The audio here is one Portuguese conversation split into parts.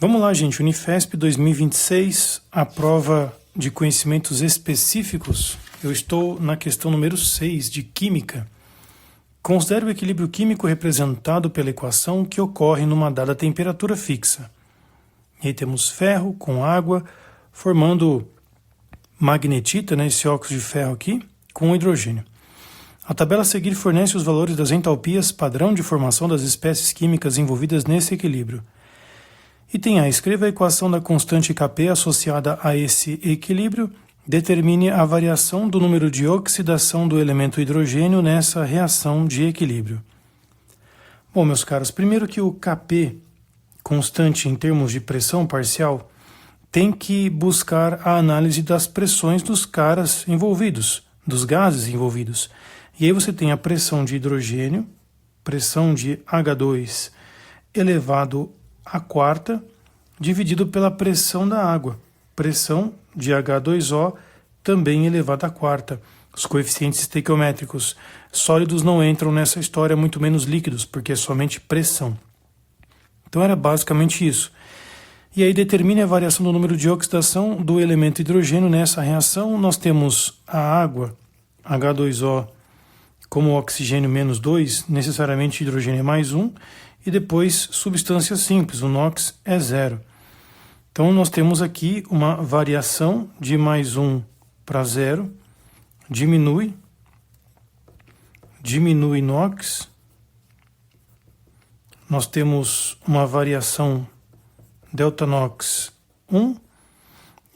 Vamos lá, gente. Unifesp 2026, a prova de conhecimentos específicos. Eu estou na questão número 6 de Química. Considere o equilíbrio químico representado pela equação que ocorre numa dada temperatura fixa. E aí temos ferro com água, formando magnetita, esse óxido de ferro aqui, com hidrogênio. A tabela a seguir fornece os valores das entalpias padrão de formação das espécies químicas envolvidas nesse equilíbrio. Item A. Escreva a equação da constante Kp associada a esse equilíbrio. Determine a variação do número de oxidação do elemento hidrogênio nessa reação de equilíbrio. Bom, meus caros, primeiro que o Kp, constante em termos de pressão parcial, tem que buscar a análise das pressões dos caras envolvidos, dos gases envolvidos. E aí você tem a pressão de hidrogênio, pressão de H2 elevado a quarta, dividido pela pressão da água. Pressão de H2O também elevada a quarta. Os coeficientes estequiométricos sólidos não entram nessa história, muito menos líquidos, porque é somente pressão. Então era basicamente isso. E aí determine a variação do número de oxidação do elemento hidrogênio nessa reação. Nós temos a água, H2O, como oxigênio menos 2, necessariamente hidrogênio é mais 1, e depois substâncias simples, o NOx é 0. Então nós temos aqui uma variação de mais 1 para 0, diminui NOx, nós temos uma variação delta NOx 1,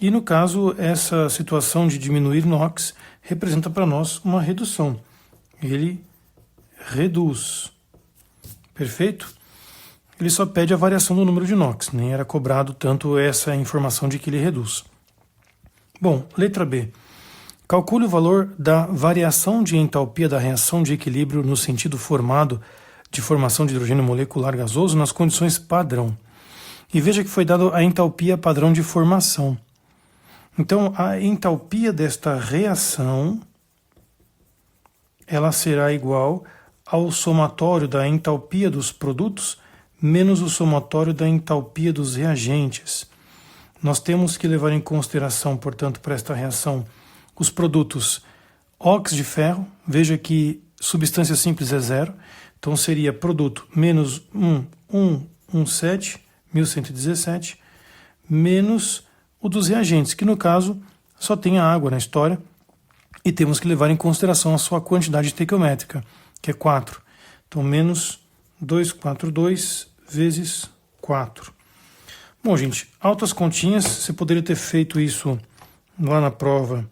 e no caso essa situação de diminuir NOx representa para nós uma redução. Ele reduz. Perfeito? Ele só pede a variação do número de NOx, nem era cobrado tanto essa informação de que ele reduz. Bom, letra B. Calcule o valor da variação de entalpia da reação de equilíbrio no sentido formado de formação de hidrogênio molecular gasoso nas condições padrão. E veja que foi dado a entalpia padrão de formação. Então, a entalpia desta reação ela será igual ao somatório da entalpia dos produtos menos o somatório da entalpia dos reagentes. Nós temos que levar em consideração, portanto, para esta reação, os produtos óxido de ferro. Veja que substância simples é 0, então seria produto menos 1117, menos o dos reagentes, que no caso só tem a água na história, e temos que levar em consideração a sua quantidade estequiométrica, que é 4. Então, menos 242 vezes 4. Bom, gente, altas continhas, você poderia ter feito isso lá na prova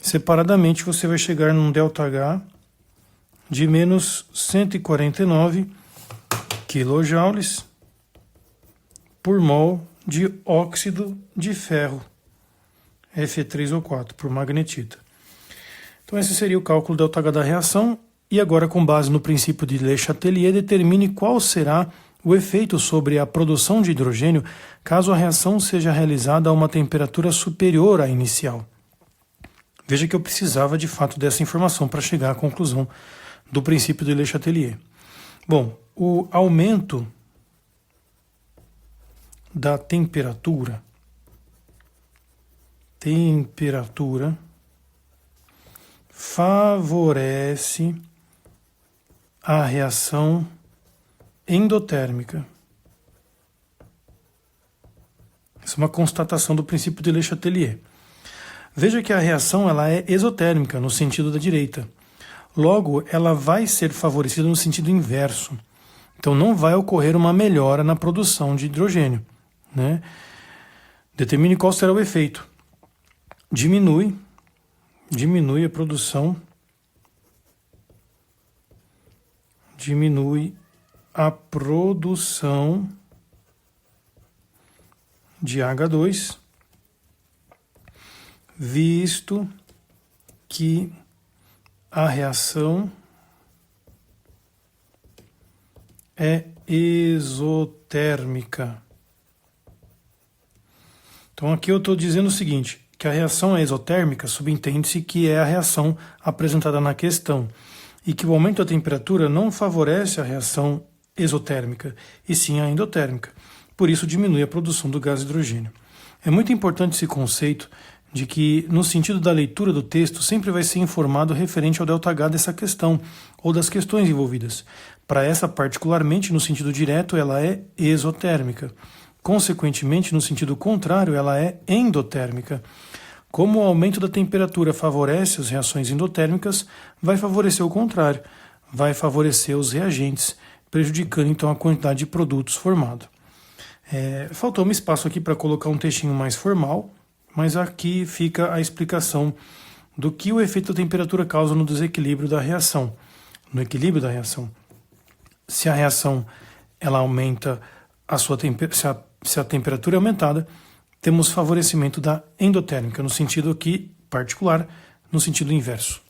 separadamente, você vai chegar num ΔH de menos 149 kJ por mol de óxido de ferro, Fe3O4, por magnetita. Então esse seria o cálculo do ΔH da reação, e agora com base no princípio de Le Chatelier, determine qual será o efeito sobre a produção de hidrogênio caso a reação seja realizada a uma temperatura superior à inicial. Veja que eu precisava de fato dessa informação para chegar à conclusão do princípio de Le Chatelier. Bom, o aumento da temperatura favorece a reação endotérmica. Essa é uma constatação do princípio de Le Chatelier. Veja que a reação ela é exotérmica no sentido da direita. Logo, ela vai ser favorecida no sentido inverso. Então não vai ocorrer uma melhora na produção de hidrogênio, né? Determine qual será o efeito. Diminui a produção, de H2, visto que a reação é exotérmica. Então aqui eu estou dizendo o seguinte, que a reação é exotérmica, subentende-se que é a reação apresentada na questão, e que o aumento da temperatura não favorece a reação exotérmica, e sim a endotérmica. por isso diminui a produção do gás hidrogênio. É muito importante esse conceito de que, no sentido da leitura do texto, sempre vai ser informado referente ao ΔH dessa questão, ou das questões envolvidas. Para essa, particularmente, no sentido direto, ela é exotérmica. Consequentemente, no sentido contrário, ela é endotérmica. Como o aumento da temperatura favorece as reações endotérmicas, vai favorecer o contrário, vai favorecer os reagentes, prejudicando então a quantidade de produtos formado. Faltou-me espaço aqui para colocar um textinho mais formal, mas aqui fica a explicação do que o efeito da temperatura causa no desequilíbrio da reação, no equilíbrio da reação. Se a reação ela aumenta se a temperatura é aumentada, temos favorecimento da endotérmica, no sentido aqui particular, no sentido inverso.